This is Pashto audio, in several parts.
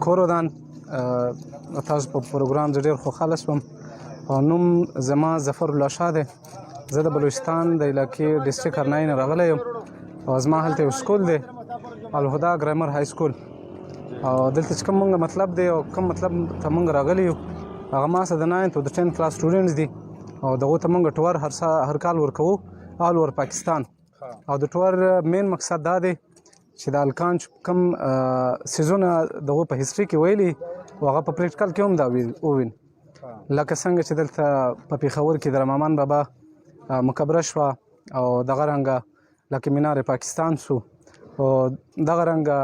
شکر ودان تاسو په پروګرام زه ډېر خوشحاله شوم او نوم زما ظفر الله شاه دی. زه د بلوچستان د علاقې ډسټرک ارنای نه راغلی یم او زما هلته یو سکول دی الهدا ګرامر های سکول او دلته چې کوم موږ مطلب دی او کوم مطلب ته موږ راغلي یو هغه ما سره د 9th او د 10th کلاس سټوډنټس دي او دغو ته موږ ټور هر کال ورکوو آل اوور پاکستان او د ټور مین مقصد دا دی چې د الکان کوم سیزونه دغو په هیستري کې ویلي او هغه په پریکټیکل کې هم دا ووین لکه څنګه چې دلته په پېښور کې د رحمان بابا مقبره شوه او دغه رنګه لکه مینار پاکستان سو او دغه رنګه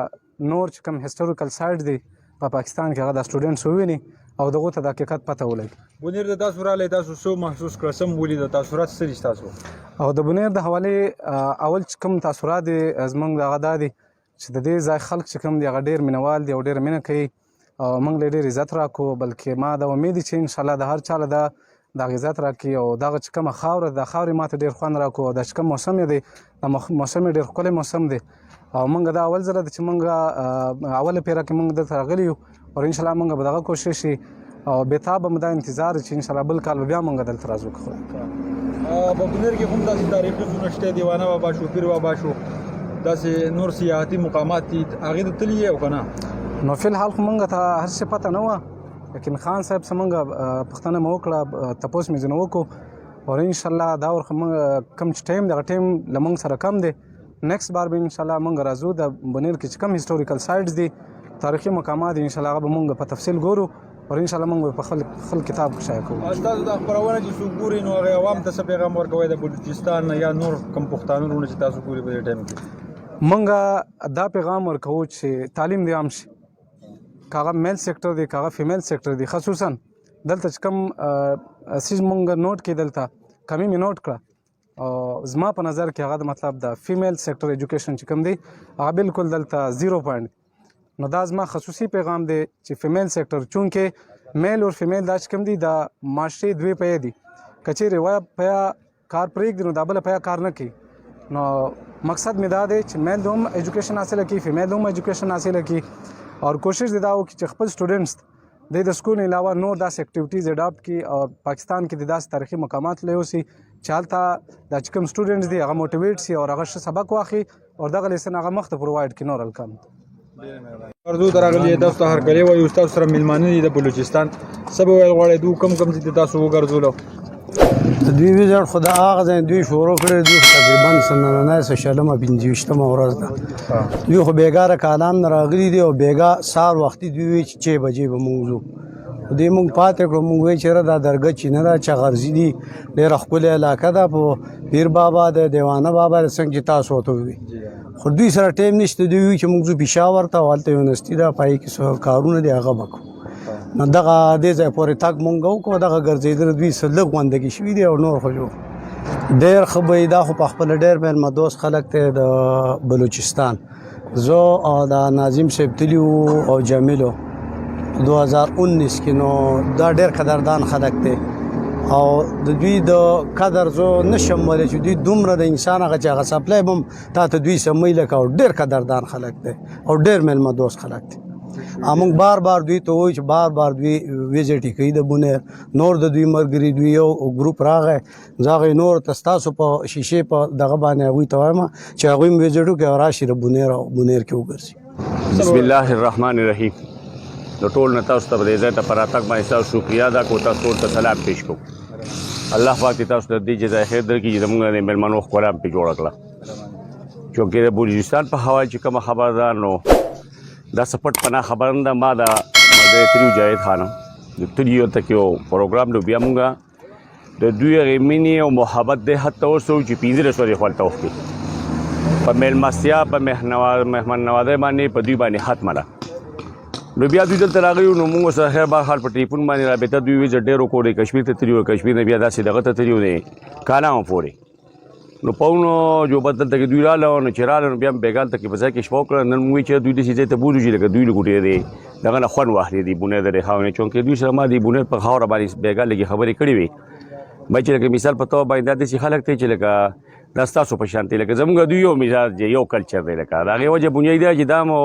نور چې کوم هیسټوریکل سایټ دی په پاکستان کې هغه د سټوډنټس وویني او دغو ته د حقیقت پته ولګي. بونیر د تاسو رالی تاسو څه محسوس کړه څه مو ولید تاثرات څه دي ستاسو؟ او د بونیر د حوالې اول چې کوم تاثرات دي زموږ دغه دا دي چې د دې ځای خلک چې کوم دي هغه ډېر مینوال دي او ډېره مینه کوي او موږ له ډېر عزت راکړو بلکې ما د امید چې انشاءالله د هر چا له دغه عزت راکړي او دغه چې کومه خاوره د خاورې ماته ډېر خوند راکړو او دا چې کوم موسم یې دی د موسم یې ډېر ښکلی موسم دی او موږ دا اول ځله ده چې موږ اوله پیره کې موږ دلته راغلي یو او انشاءالله موږ به دغه کوشش شي او بېتابه مو دا انتظار چې انشاءالله بل کال به بیا موږ دلته راځو. په بونیر کې هم داسې تاریخي ځایونه شته دیوانه بابا شو پیر بابا شو داسې نور سیاحتي مقامات دي هغې ته تللي یې او که نه؟ نو فی الحال خو موږ ته هر څه پته نه وه لیکن خان صاحب څه موږ پوښتنه مې وکړه تپوس مې ځینې وکړو او انشاءالله دا ورخه موږ کوم چې ټایم دغه ټایم له موږ سره کم دی نیکسټ بار به انشاءالله موږ راځو د بونیر کې چې کوم هیسټوریکل سایټس دي تاریخي مقامات دي انشاءالله هغه به موږ په تفصیل ګورو او انشاءالله موږ په خپل کتاب کې شایع کوو. تاسو دا خپرونه چې څوک ګوري نو هغې عوام ته څه پیغام ورکوئ د بلوچستان یا نور کوم پښتانه وروڼه چې تاسو ګوري په دې ټایم کې؟ موږ دا پیغام ورکوو چې تعلیم دې عام شي که هغه میل سیکټر دی که هغه فیمیل سیکټر دی خصوصا دلته چې کوم څیز موږ نوټ کړي دلته کمی مې نوټ کړه او زما په نظر کې هغه د مطلب د فیمیل سیکټر ایجوکیشن چې کوم دی هغه بالکل دلته 0 پوینټ نو دا زما خصوصي پیغام دی چې فیمیل سیکټر چونکې میل اور فیمیل دا چې کوم دي د معاشرې دوی پیا دي که چیرې وایه پیا کار پرېږدي نو دا بله پیا کار نه کوي نو مقصد مې دا دی چې میل هم ایجوکیشن حاصله کړي فیمیل هم ایجوکیشن حاصله کړي اور کوشش دې دا وکړي چې خپل سټوډنټس د سکول علاوه نور داسې اکټیویټیز اډاپټ کړي او پاکستان کې د داسې تاریخي مقامات له یوسي چې هلته دا چې کوم سټوډنټس دي هغه موټیویټ سي او هغه ښه سبق واخلي او دغه لیسن هغه مخته پرووایډ کړي نور الکان. ارزو ته راغلي تاسو ته هرکلی وایو ستاسو سره میلمانه دي د بلوچستان څه به ویل غواړئ دوی کوم کوم چې تاسو وګرځولو؟ د دوی ویزټ خو د هغه ځای دوی شروع کړی دوی تقریبا سنننۍ څه شلمه 25مه ورځ ده دوی خو بېګاره کالام نه راغلي دي او بېګا سهار وختي دوی وایي چې 6 بجې به موږ ځو دوی موږ پاتې کړو موږ وایي چېرې دا درګه چې نه ده چغرزي دي ډېره ښکلې علاقه ده په پیر بابا د دیوانه بابا د څنګه چې تاسو ورته ووایي خو دوی سره ټایم نشته دوی وایي چې موږ ځو پېښور ته او هلته یونیورسټي ده پای کې څه کارونه دي هغه به کوو نو دغه دې ځای پورې تګ مونږ وکړو دغه ګرځېدل دوی څه لږ غونډګي شوي دي او نور خو ډېر ښه به دا خو په خپله ډېر میلمه دوست خلک دی د بلوچستان زه او د ناظم صاحب تلي وو او جمیلو 2019 کې نو دا ډېر قدردان خلک دی او د دوی د قدر زه نشم ویلی چې دوی دومره د انسان هغه چې هغه سپلی به هم تا ته دوی څه میله که او ډېر قدردان خلک دی او ډېر میلمه دوست خلک دی موږ بار بار دوی ته وایو چې بار بار دوی ویزټ یې کوي د بونیر نور د دوی ملګري دوی یو ګروپ راغی زه هغې نور ته ستاسو په شیشې په دغه باندې هغوی ته وایم چې هغوی هم ویزټ وکړي او راشي د بونیر او بونیر کې وګرځي. بسم الله الرحمن الرحیم. د ټول نه تاسو ته به د ځای ته په راتګ باندې ستاسو شکریا ادا کړو تاسو ټول ته سلام پیش کوو الله پاک دې تاسو ته د دې جزای خیر درکړي چې زموږ د مېلمنو ښکلا پرې جوړه کړه چونکې د بلوچستان په هوا چې کومه خبره ده نو دا سپټ پناه خبره نه ده ما د ملګری تریو جاوید خانم د تریو ته کې یو پروګرام لوبیا مونږ د دوی هغې مینې او محبت دی حتی اوس چې 15 ورځې خولته وکړي په میلمستیا په مهمان نوازۍ باندې په دوی باندې ختمه ده نو بیا دوی دلته راغلي نو موږ سره خیر بهرحال په ټلیفون باندې رابطه دوی ویزټ ډېر وکړو کشمیر ته تلي کشمیر نه بیا داسې دغه ته تلي دی کالام پورې نو پاونو جو بدل ته دوی رااله نو چې رااله نو بیا بېګال ته کې په ځای کې شپه وکړه نن موږ چې دوی داسې ځای ته بوځو چې لکه دوی له ګوټې دی دغه نه خوند واخلي دي بونیر د ریښاونې چونکې دوی سره ما د بونیر په خاوره باندې بېګال لږې خبرې کړې وې بای چې لکه مثال په توګه باندې دا داسې خلک دی چې لکه دا ستاسو په شان دی لکه زموږ دوی یو مزاج دی یو کلچر دی لکه د هغې وجه بنیادي دا چې دا مو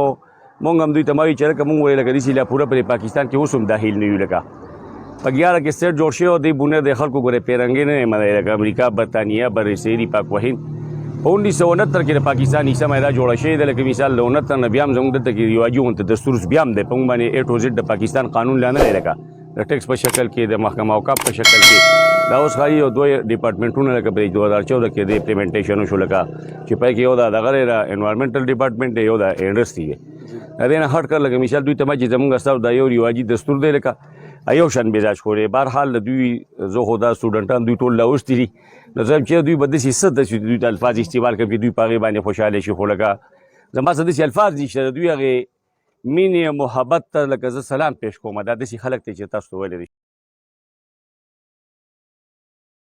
مونږ هم دوی ته وایو چې لکه مونږ وایو لکه داسې لا پوره په پاکستان کې اوس هم داخل نه یو لکه په 11 کې سټ جوړ شوی او دې بونه د خلکو ګورې پیرنګې نه منی لکه امریکا برطانیه برسیري پاک وهند په 1969 کې د پاکستان حصه مې دا جوړه شوې ده لکه مثال د 69 نه بیا هم زموږ دلته کې رواجي غونته دستور بیا هم دی په موږ باندې A to Z د پاکستان قانون لا نه دی لکه د ټیکس په شکل کې د محکمه اوقاف په شکل کې دا اوس ښایي یو دوه ډپارټمنټونه لکه په 2014 کې د امپلیمنټیشن وشو لکه چې پای کې یو د دغه انوایرمنټل ډپارټمنټ دی یو د انډسټري دی د دې نه هټ کړ لکه مثال دوی ته چې زموږ ستاسو دا یو رواجي دستور دی لکه ایو شان مزاج خوري بهرحال دوی زه خو دا سټوډنټان دوی ټول لاوستي دي نو زه چې دوی به داسې څه داسې دوی ته الفاظ استعمال کوي چې دوی په هغې باندې خوشحاله شي خو لکه زما څه داسې الفاظ نشته دوی هغې مینې محبت ته لکه زه سلام پیش کوم دا داسې خلک دی چې تاسو ته ویلی دی